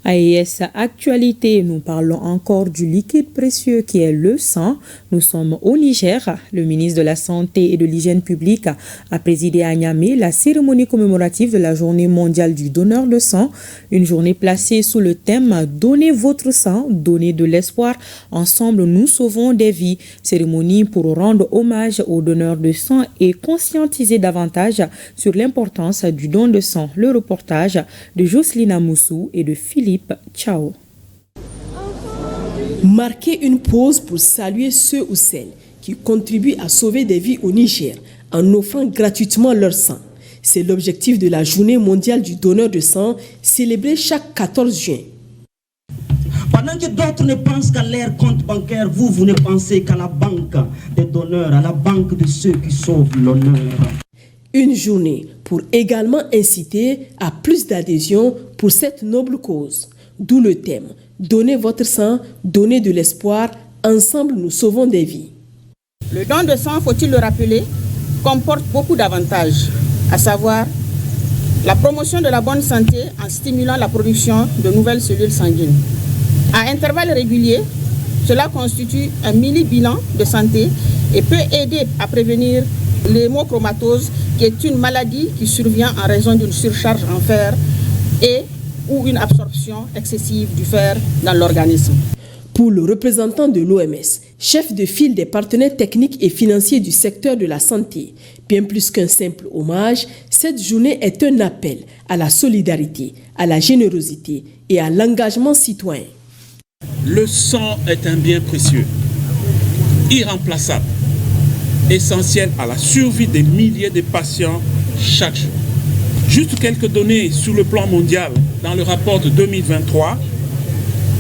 AES Actualité, nous parlons encore du liquide précieux qui est le sang. Nous sommes au Niger. Le ministre de la Santé et de l'Hygiène publique a présidé à Niamey la cérémonie commémorative de la Journée mondiale du donneur de sang. Une journée placée sous le thème « Donnez votre sang, donnez de l'espoir. Ensemble, nous sauvons des vies ». Cérémonie pour rendre hommage aux donneurs de sang et conscientiser davantage sur l'importance du don de sang. Le reportage de Jocelyne Amoussou et de Philippe Ciao. Marquer une pause pour saluer ceux ou celles qui contribuent à sauver des vies au Niger en offrant gratuitement leur sang. C'est l'objectif de la Journée mondiale du donneur de sang célébrée chaque 14 juin. Pendant que d'autres ne pensent qu'à leur compte bancaire, vous ne pensez qu'à la banque des donneurs, à la banque de ceux qui sauvent l'honneur. Une journée pour également inciter à plus d'adhésion pour cette noble cause. D'où le thème « Donnez votre sang, donnez de l'espoir, ensemble nous sauvons des vies ». Le don de sang, faut-il le rappeler, comporte beaucoup d'avantages, à savoir la promotion de la bonne santé en stimulant la production de nouvelles cellules sanguines. À intervalles réguliers, cela constitue un mini-bilan de santé et peut aider à prévenir l'hémochromatose, qui est une maladie qui survient en raison d'une surcharge en fer et ou une absorption excessive du fer dans l'organisme. Pour le représentant de l'OMS, chef de file des partenaires techniques et financiers du secteur de la santé, bien plus qu'un simple hommage, cette journée est un appel à la solidarité, à la générosité et à l'engagement citoyen. Le sang est un bien précieux, irremplaçable, essentiel à la survie des milliers de patients chaque jour. Juste quelques données sur le plan mondial. Dans le rapport de 2023,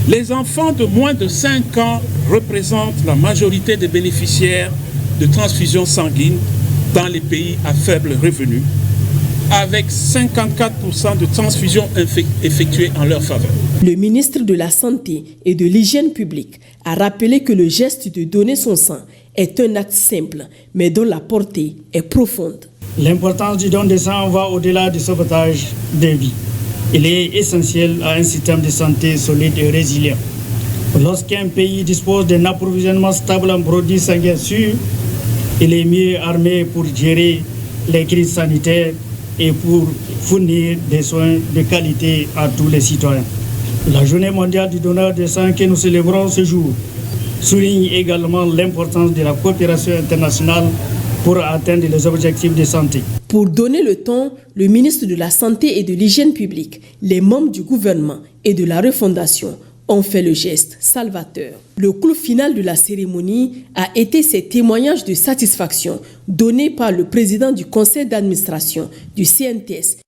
les enfants de moins de 5 ans représentent la majorité des bénéficiaires de transfusions sanguines dans les pays à faible revenu, avec 54% de transfusions effectuées en leur faveur. Le ministre de la Santé et de l'Hygiène publique a rappelé que le geste de donner son sang est un acte simple, mais dont la portée est profonde. L'importance du don de sang va au-delà du sauvetage des vies. Il est essentiel à un système de santé solide et résilient. Lorsqu'un pays dispose d'un approvisionnement stable en produits sanguins sûrs, il est mieux armé pour gérer les crises sanitaires et pour fournir des soins de qualité à tous les citoyens. La Journée mondiale du donneur de sang que nous célébrons ce jour souligne également l'importance de la coopération internationale pour atteindre les objectifs de santé. Pour donner le ton, le ministre de la Santé et de l'Hygiène publique, les membres du gouvernement et de la refondation ont fait le geste salvateur. Le clou final de la cérémonie a été ces témoignages de satisfaction donnés par le président du conseil d'administration du CNTS.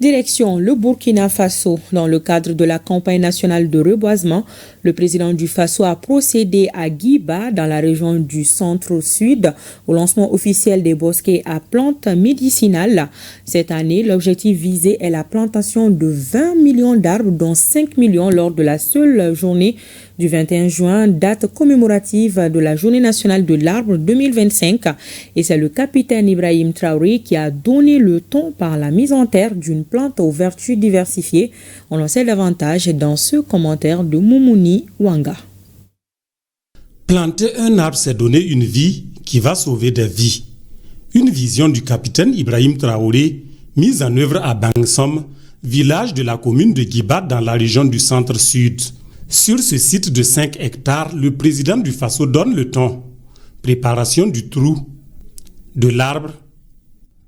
Direction le Burkina Faso. Dans le cadre de la campagne nationale de reboisement, le président du Faso a procédé à Guiba, dans la région du centre-sud, au lancement officiel des bosquets à plantes médicinales. Cette année, l'objectif visé est la plantation de 20 millions d'arbres, dont 5 millions lors de la seule journée du 21 juin, date commémorative de la Journée nationale de l'arbre 2025. Et c'est le capitaine Ibrahim Traoré qui a donné le ton par la mise en terre d'une plante aux vertus diversifiées. On en sait davantage dans ce commentaire de Moumouni Wanga. Planter un arbre, c'est donner une vie qui va sauver des vies. Une vision du capitaine Ibrahim Traoré, mise en œuvre à Bangsom, village de la commune de Guiba dans la région du centre-sud. Sur ce site de 5 hectares, le président du Faso donne le ton. Préparation du trou, de l'arbre,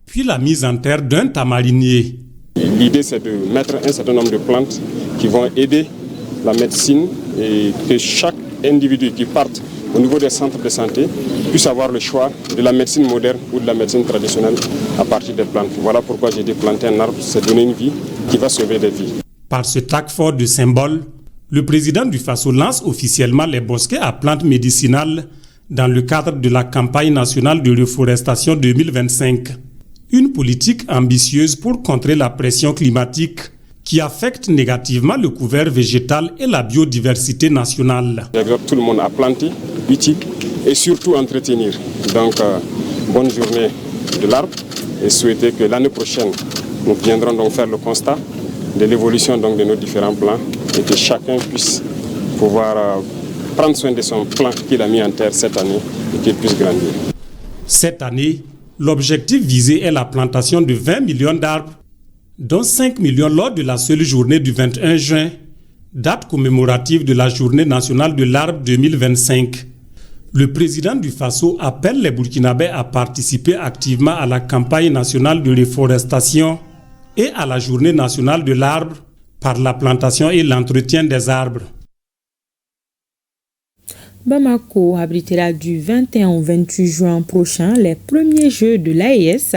puis la mise en terre d'un tamarinier. L'idée, c'est de mettre un certain nombre de plantes qui vont aider la médecine et que chaque individu qui parte au niveau des centres de santé puisse avoir le choix de la médecine moderne ou de la médecine traditionnelle à partir des plantes. Voilà pourquoi j'ai dit planter un arbre, c'est donner une vie qui va sauver des vies. Par ce tac fort de symbole, le président du Faso lance officiellement les bosquets à plantes médicinales dans le cadre de la campagne nationale de reforestation 2025. Une politique ambitieuse pour contrer la pression climatique qui affecte négativement le couvert végétal et la biodiversité nationale. J'exhorte tout le monde à planter, utile et surtout entretenir. Donc, bonne journée de l'arbre et souhaiter que l'année prochaine, nous viendrons donc faire le constat de l'évolution donc de nos différents plans et que chacun puisse pouvoir prendre soin de son plan qu'il a mis en terre cette année et qu'il puisse grandir. Cette année, l'objectif visé est la plantation de 20 millions d'arbres, dont 5 millions lors de la seule journée du 21 juin, date commémorative de la Journée nationale de l'arbre 2025. Le président du Faso appelle les Burkinabés à participer activement à la campagne nationale de reforestation et à la Journée nationale de l'arbre par la plantation et l'entretien des arbres. Bamako abritera du 21 au 28 juin prochain les premiers Jeux de l'AES.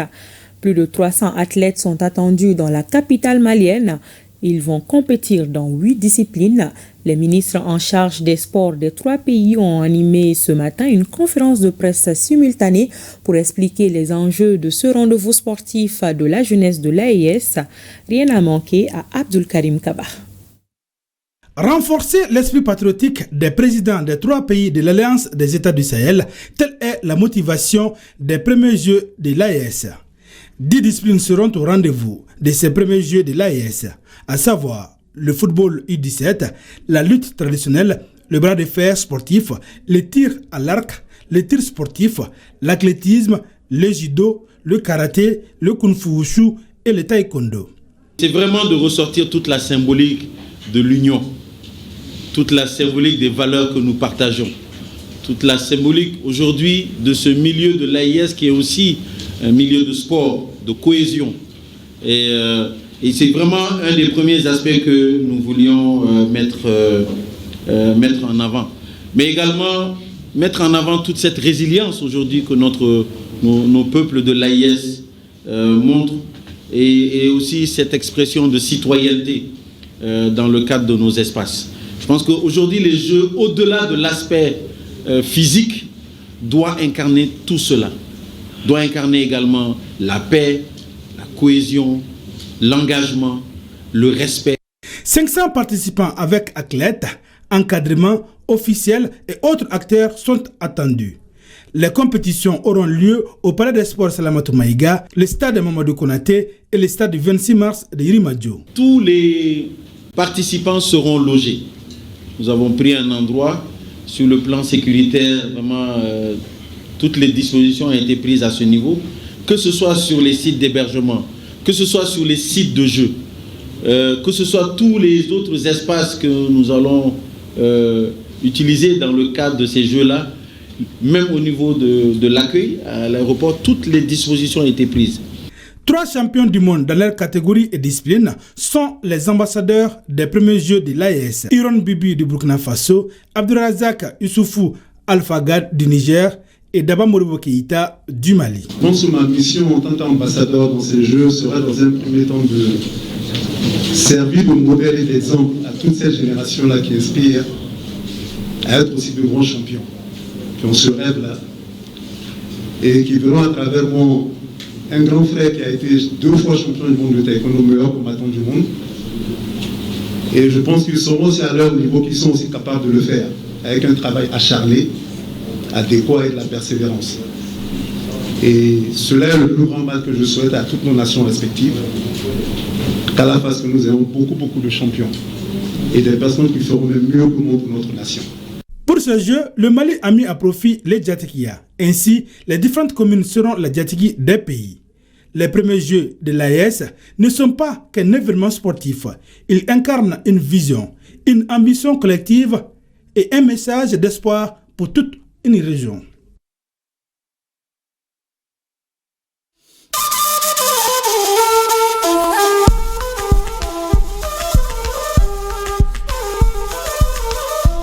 Plus de 300 athlètes sont attendus dans la capitale malienne. Ils vont compétir dans 8 disciplines. Les ministres en charge des sports des 3 pays ont animé ce matin une conférence de presse simultanée pour expliquer les enjeux de ce rendez-vous sportif de la jeunesse de l'AES. Rien à manquer à Abdul Karim Kaba. Renforcer l'esprit patriotique des présidents des 3 pays de l'Alliance des États du Sahel, telle est la motivation des premiers Jeux de l'AES. 10 disciplines seront au rendez-vous de ces premiers Jeux de l'AES, à savoir le football U17, la lutte traditionnelle, le bras de fer sportif, le tir à l'arc, le tir sportif, l'athlétisme, le judo, le karaté, le kung-fu wushu et le taekwondo. C'est vraiment de ressortir toute la symbolique de l'union, toute la symbolique des valeurs que nous partageons, toute la symbolique aujourd'hui de ce milieu de l'AES qui est aussi un milieu de sport, de cohésion. Et c'est vraiment un des premiers aspects que nous voulions mettre en avant. Mais également mettre en avant toute cette résilience aujourd'hui que nos peuples de l'AES montrent et aussi cette expression de citoyenneté dans le cadre de nos espaces. Je pense qu'aujourd'hui, les Jeux, au-delà de l'aspect physique, doivent incarner tout cela. Doivent incarner également la paix, la cohésion, l'engagement, le respect. 500 participants avec athlètes, encadrement, officiels et autres acteurs sont attendus. Les compétitions auront lieu au Palais des Sports Salamatou Maïga, le stade de Mamadou Konaté et le stade du 26 mars de Yirimadio. Tous les participants seront logés. Nous avons pris un endroit sur le plan sécuritaire, vraiment toutes les dispositions ont été prises à ce niveau, que ce soit sur les sites d'hébergement, que ce soit sur les sites de jeu, que ce soit tous les autres espaces que nous allons utiliser dans le cadre de ces jeux-là, même au niveau de l'accueil à l'aéroport, toutes les dispositions ont été prises. 3 champions du monde dans leur catégorie et discipline sont les ambassadeurs des premiers Jeux de l'AES. Iron Bibi du Burkina Faso, Abdourazak Youssoufou Alfagad du Niger et Daba Moribo Keïta du Mali. Je pense que ma mission en tant qu'ambassadeur dans ces Jeux sera dans un premier temps de servir de modèle et d'exemple à toute cette génération-là qui aspire à être aussi de grands champions, qui ont ce rêve-là et qui verront à travers moi un grand frère qui a été 2 fois champion du monde de taekwondo, meilleur combattant du monde. Et je pense qu'ils seront aussi à leur niveau, qu'ils sont aussi capables de le faire, avec un travail acharné, adéquat et de la persévérance. Et cela est le plus grand mal que je souhaite à toutes nos nations respectives, qu'à la face que nous ayons beaucoup de champions et des personnes qui feront le mieux que nous pour notre nation. Pour ce jeu, le Mali a mis à profit les Djatikia. Ainsi, les différentes communes seront la Djatiki des pays. Les premiers Jeux de l'AES ne sont pas qu'un événement sportif. Ils incarnent une vision, une ambition collective et un message d'espoir pour toute une région.